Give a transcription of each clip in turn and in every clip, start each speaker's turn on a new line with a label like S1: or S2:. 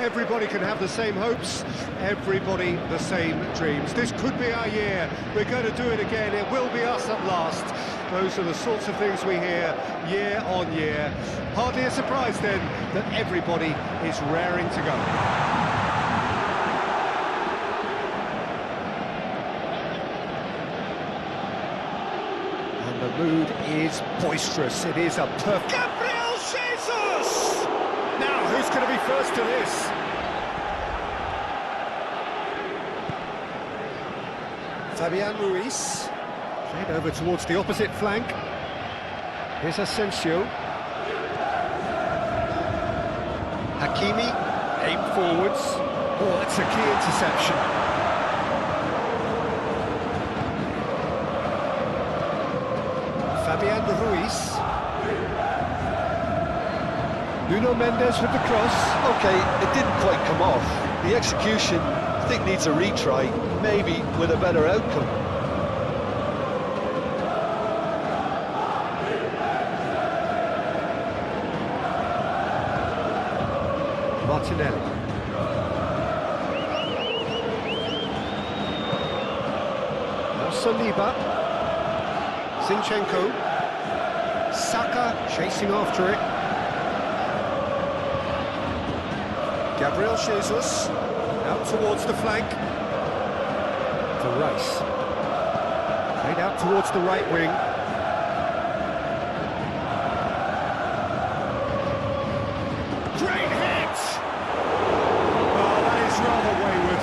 S1: Everybody can have the same hopes, everybody the same dreams. This could be our year. We're going to do it again. It will be us at last. Those are the sorts of things we hear year on year. Hardly a surprise then that everybody is raring to go. The mood is boisterous. It is a perfect... Gabriel Jesus! Now, who's going to be first to this? Fabian Ruiz. Played over towards the opposite flank. Here's Asensio. Hakimi. Aim forwards. Oh, that's a key interception. Fabian Ruiz. Nuno Mendes with the cross.
S2: Okay, it didn't quite come off. The execution, I think, needs a retry, maybe with a better outcome.
S1: Martinelli. Now Saliba. Zinchenko. Saka chasing after it. Gabriel Jesus out towards the flank. To Rice. Played out towards the right wing. Great hit! Oh, that is rather wayward.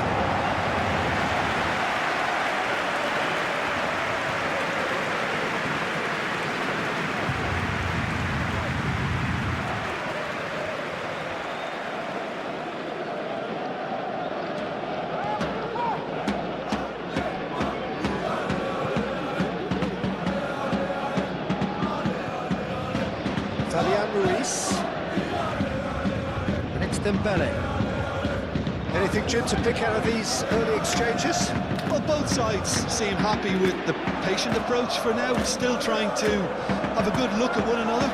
S1: Fabian Ruiz. And it's Dembele. Anything, Jim, to pick out of these early exchanges?
S2: Well, both sides seem happy with the patient approach for now, still trying to have a good look at one another.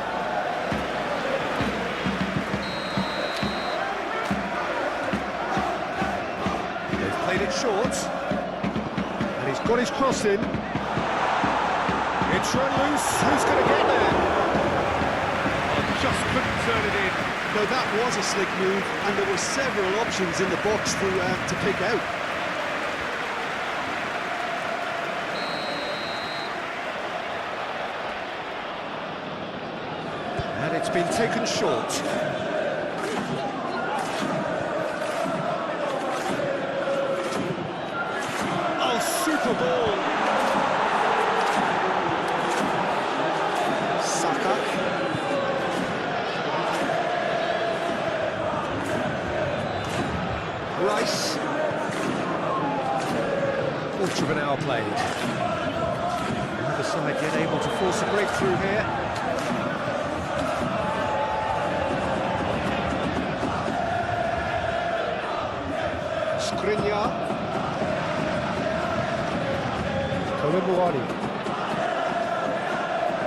S1: They've played it short. And he's got his cross in. It's run loose. Who's going to get there? Just couldn't turn it in.
S2: Now that was a slick move, and there were several options in the box to pick out.
S1: And it's been taken short. Oh, super ball. Saka. Rice. Quarter of an hour played. The other side yet able to force a breakthrough here. Skriniar. Koulibaly.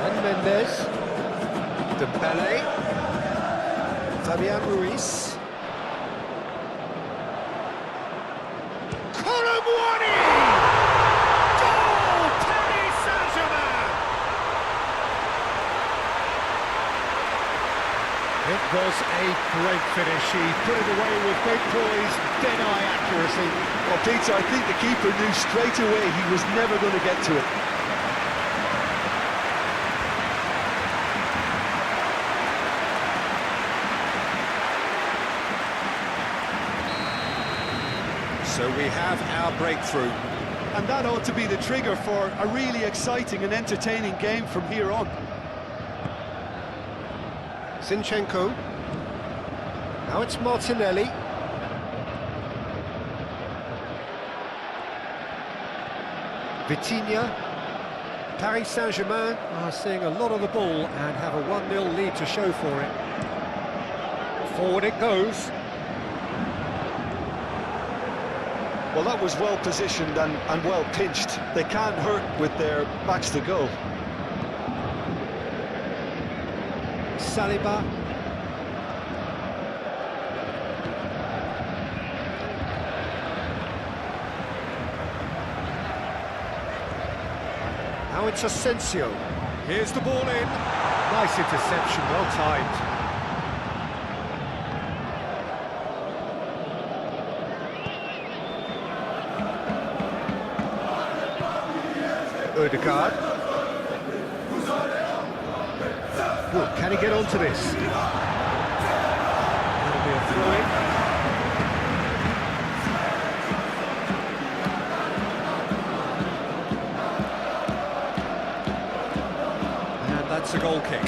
S1: And Mendes. Dembele. Fabian Ruiz. It was a great finish. He put it away with great poise, dead-eye accuracy.
S2: Well, Peter, I think the keeper knew straight away he was never going to get to it.
S1: So we have our breakthrough.
S2: And that ought to be the trigger for a really exciting and entertaining game from here on.
S1: Zinchenko. Now it's Martinelli. Vitinha. Paris Saint-Germain are seeing a lot of the ball and have a 1-0 lead to show for it. Forward it goes.
S2: Well, that was well positioned and well pinched. They can't hurt with their backs to goal.
S1: Saliba. Now it's Asensio. Here's the ball in. Nice interception, well timed. Ødegaard. Well, can he get onto this? That'll be a throw-in. And that's a goal kick.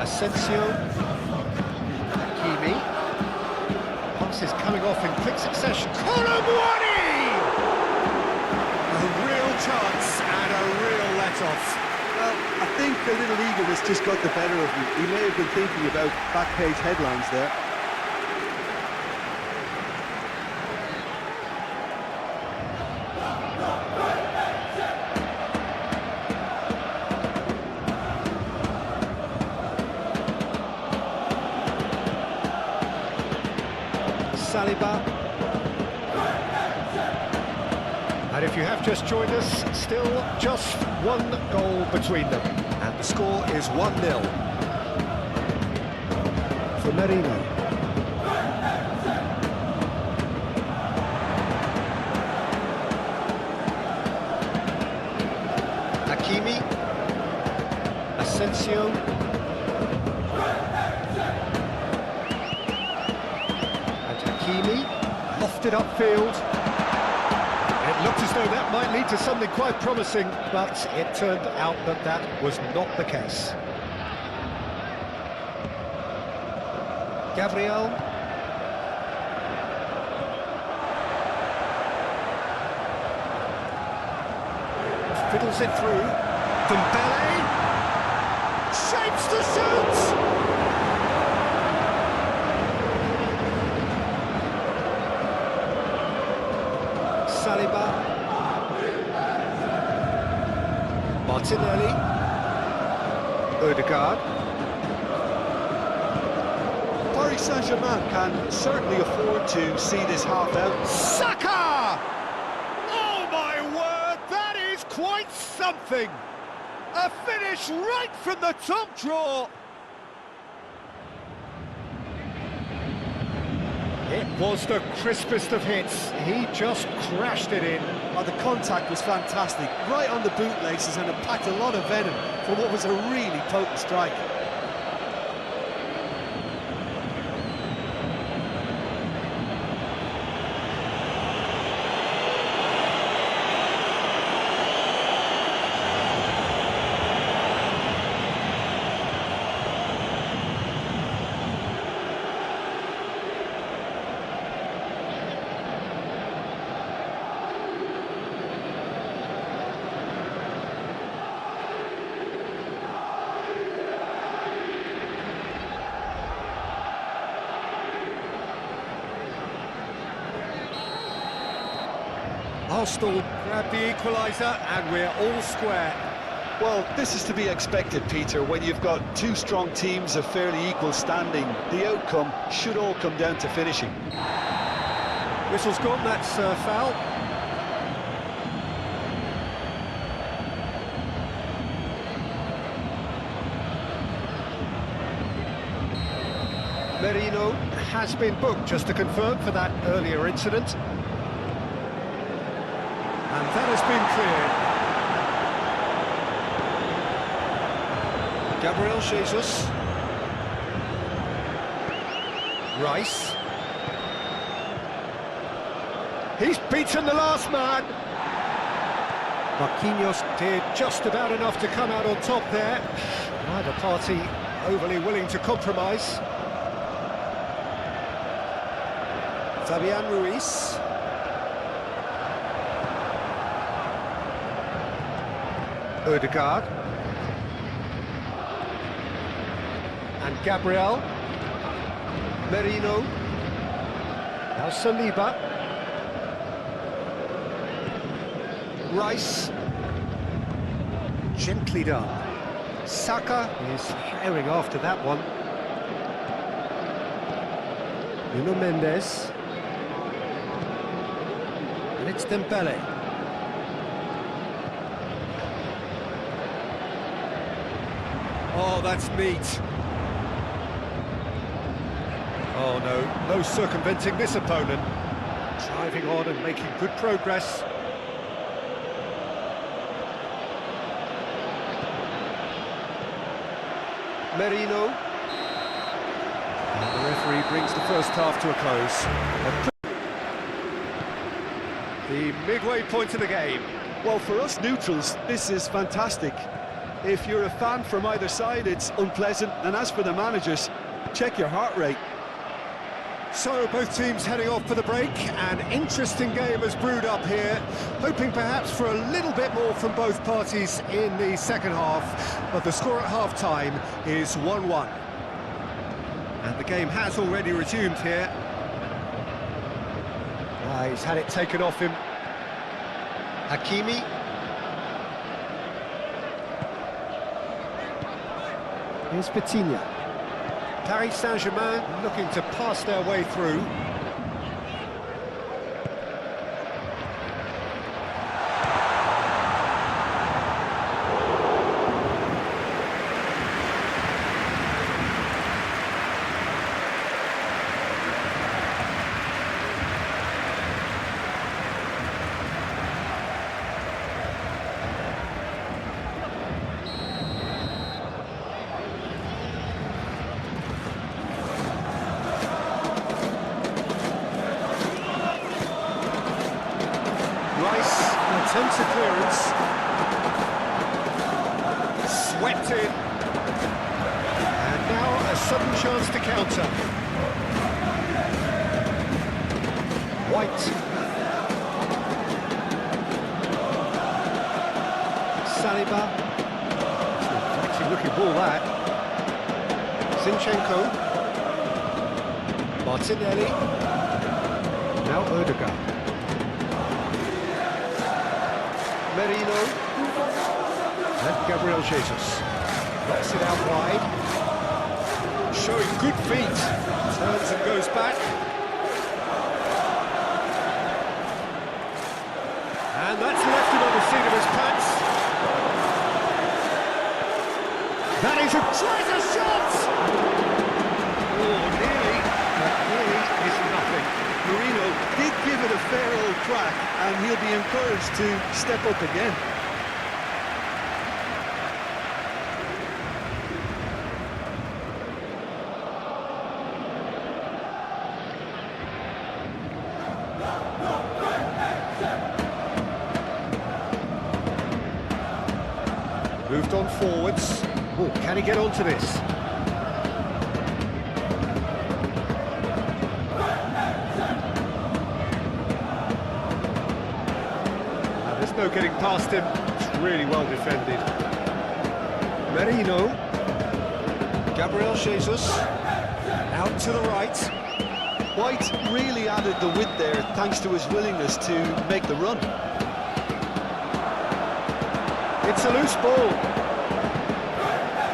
S1: Asensio, Hakimi, pass is coming off in quick succession. Colomwani! A real chance and a real let-off.
S2: Well, I think a little eagerness just got the better of him. He may have been thinking about back-page headlines there.
S1: Saliba. And if you have just joined us, still just one goal between them. And the score is 1-0. For Merino. Hakimi. Asensio. Hakimi, lofted upfield. It looked as though that might lead to something quite promising, but it turned out that that was not the case. Gabriel. Fiddles it through. Dembele. Shapes the shoot! Saliba, Martinelli, Ødegaard.
S2: Paris Saint-Germain can certainly afford to see this half out.
S1: Saka! Oh my word, that is quite something! A finish right from the top draw! It was the crispest of hits. He just crashed it in.
S2: Oh, the contact was fantastic, right on the bootlaces, and it packed a lot of venom for what was a really potent strike.
S1: Arsenal grab the equaliser and we're all square.
S2: Well, this is to be expected, Peter. When you've got two strong teams of fairly equal standing, the outcome should all come down to finishing.
S1: Whistle's gone, that's foul. Merino has been booked, just to confirm, for that earlier incident. And that has been cleared. Gabriel Jesus. Rice. He's beaten the last man. Marquinhos did just about enough to come out on top there. Neither party overly willing to compromise. Fabian Ruiz. Ødegaard. And Gabriel. Merino. Now Saliba. Rice. Gently done. Saka is herring after that one. Nuno Mendes. And it's Dembele. Oh, that's neat. Oh no, no circumventing this opponent. Driving on and making good progress. Merino. And the referee brings the first half to a close. The midway point of the game.
S2: Well, for us neutrals, this is fantastic. If you're a fan from either side, it's unpleasant. And as for the managers, check your heart rate.
S1: So both teams heading off for the break. An interesting game has brewed up here, hoping perhaps for a little bit more from both parties in the second half, but the score at half-time is 1-1. And the game has already resumed here. He's had it taken off him. Hakimi. Here's Petinia. Paris Saint-Germain looking to pass their way through. Attempts a clearance. Swept in. And now a sudden chance to counter. White. Saliba. Actually looking ball that. Zinchenko. Martinelli. Now Odegaard. Merino and Gabriel Jesus knocks it out wide, showing good feet, turns and goes back, and that's left him on the seat of his pants. That is a tries a shot! Oh, nearly, but nearly is nothing.
S2: Marino did give it a fair old crack, and he'll be encouraged to step up again.
S1: Moved on forwards. Oh, can he get onto this? No getting past him. It's really well defended. Merino. Gabriel Jesus. Out to the right.
S2: White really added the width there thanks to his willingness to make the run.
S1: It's a loose ball.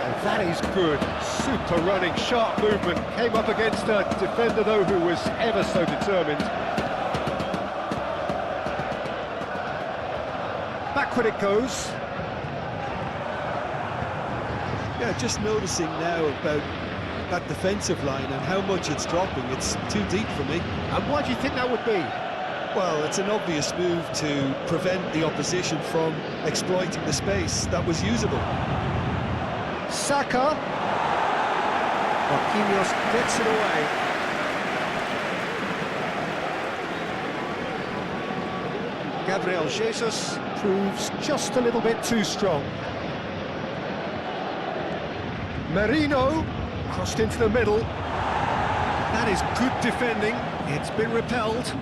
S1: And that is good. Super running, sharp movement. Came up against a defender, though, who was ever so determined. Backward it goes.
S2: Yeah, just noticing now about that defensive line and how much it's dropping. It's too deep for me.
S1: And why do you think that would be?
S2: Well, it's an obvious move to prevent the opposition from exploiting the space that was usable.
S1: Saka. Marquinhos gets it away. Gabriel Jesus proves just a little bit too strong. Merino crossed into the middle. That is good defending. It's been repelled.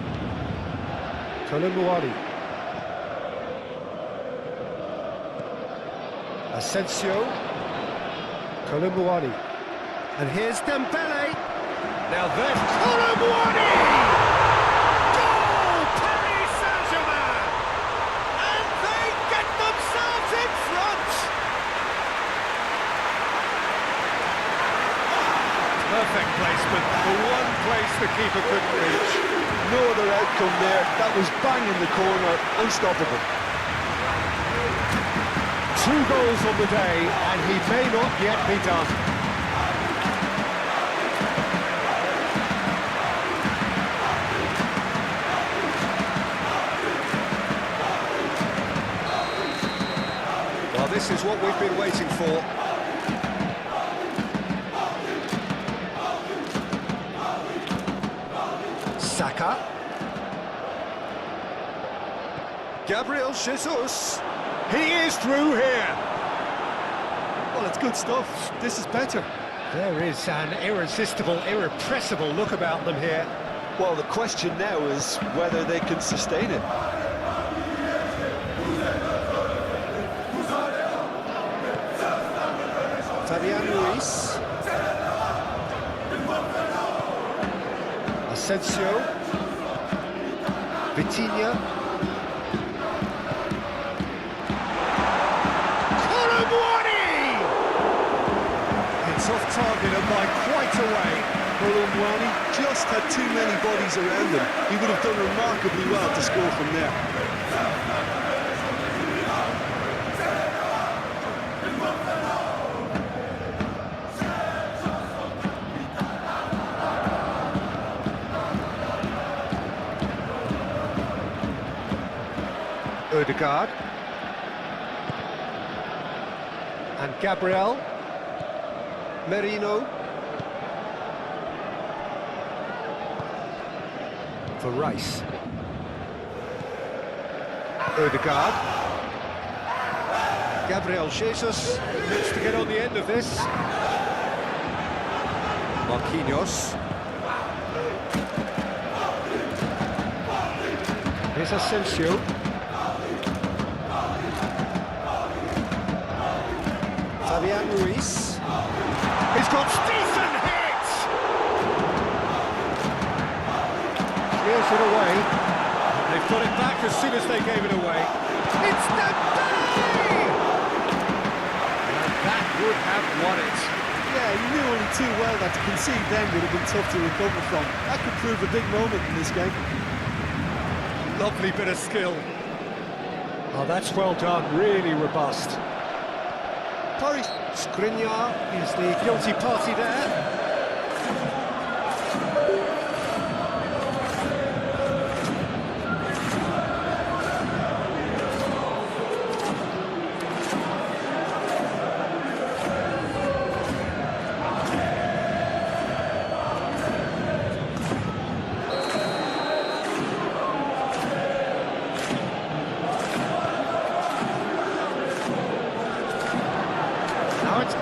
S1: Colomboani. Asensio. Colomboani. And here's Dembele. Now there's Colomboani! Goal! Paris Saint-Germain! And they get themselves in front! the keeper couldn't reach.
S2: No other outcome there. That was bang in the corner, unstoppable.
S1: 2 goals on the day, and he may not yet be done. Well, this is what we've been waiting for. Saka. Gabriel Jesus. He is through here.
S2: Well, it's good stuff. This is better.
S1: There is an irresistible, irrepressible look about them here.
S2: Well, the question now is whether they can sustain it.
S1: Fabian Ruiz. Asensio. Vitinha. It's off target and by quite a way.
S2: Colomwani just had too many bodies around him. He would have done remarkably well to score from there.
S1: Odegaard. And Gabriel. Merino. For Rice. Odegaard. Gabriel Jesus looks to get on the end of this. Marquinhos. Here's Asensio. Fabian Ruiz. He's got decent hits! Clears it away. They've got it back as soon as they gave it away. It's the day! And that would have won it.
S2: Yeah, he knew only too well that to concede then would have been tough to recover from. That could prove a big moment in this game.
S1: Lovely bit of skill. Oh, that's well done. Really robust. Skriniar is the guilty party there.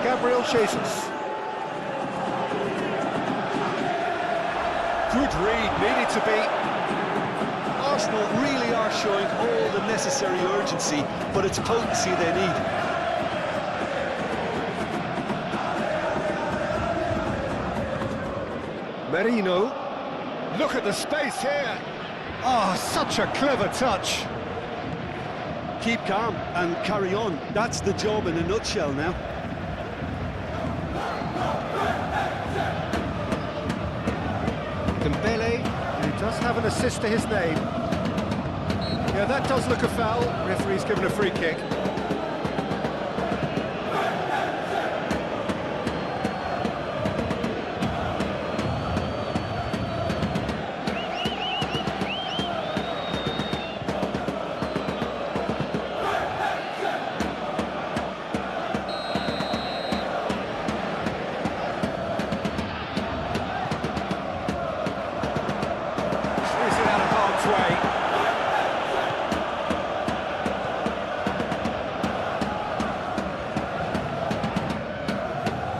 S1: Gabriel Jesus. Good read, needed to be.
S2: Arsenal really are showing all the necessary urgency, but it's potency they need.
S1: Merino. Look at the space here. Oh, such a clever touch.
S2: Keep calm and carry on. That's the job in a nutshell now.
S1: Dembele, he does have an assist to his name. Yeah, that does look a foul. Referee's given a free kick.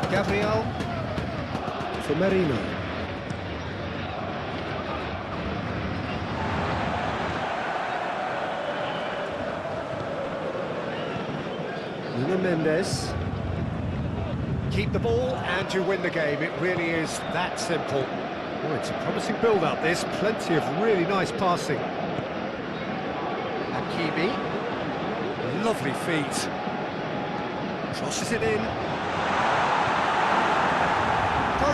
S1: Gabriel for Merino. Nuno Mendes. Keep the ball and you win the game. It really is that simple. Oh, it's a promising build-up, this. Plenty of really nice passing. Hakimi. Lovely feet. Crosses it in.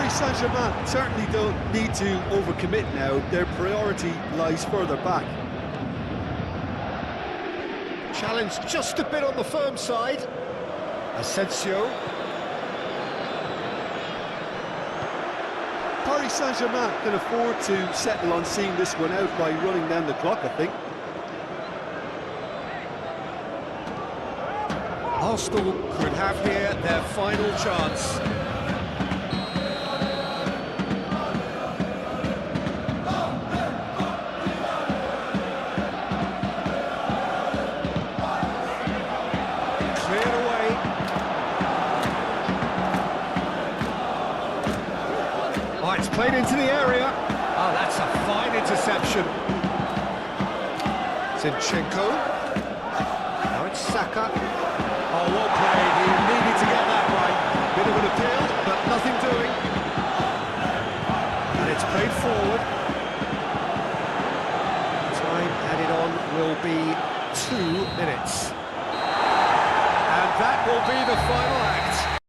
S2: Paris Saint-Germain certainly don't need to overcommit now. Their priority lies further back.
S1: Challenge just a bit on the firm side. Asensio.
S2: Paris Saint-Germain can afford to settle on seeing this one out by running down the clock, I think.
S1: Arsenal could have here their final chance. Cleared away. Oh, it's played into the area. Oh, that's a fine interception. Zinchenko. Now it's Saka. Oh, well played. He needed to get that right. Bit of an appeal, but nothing doing. And it's played forward. Time added on will be 2 minutes. And that will be the final act.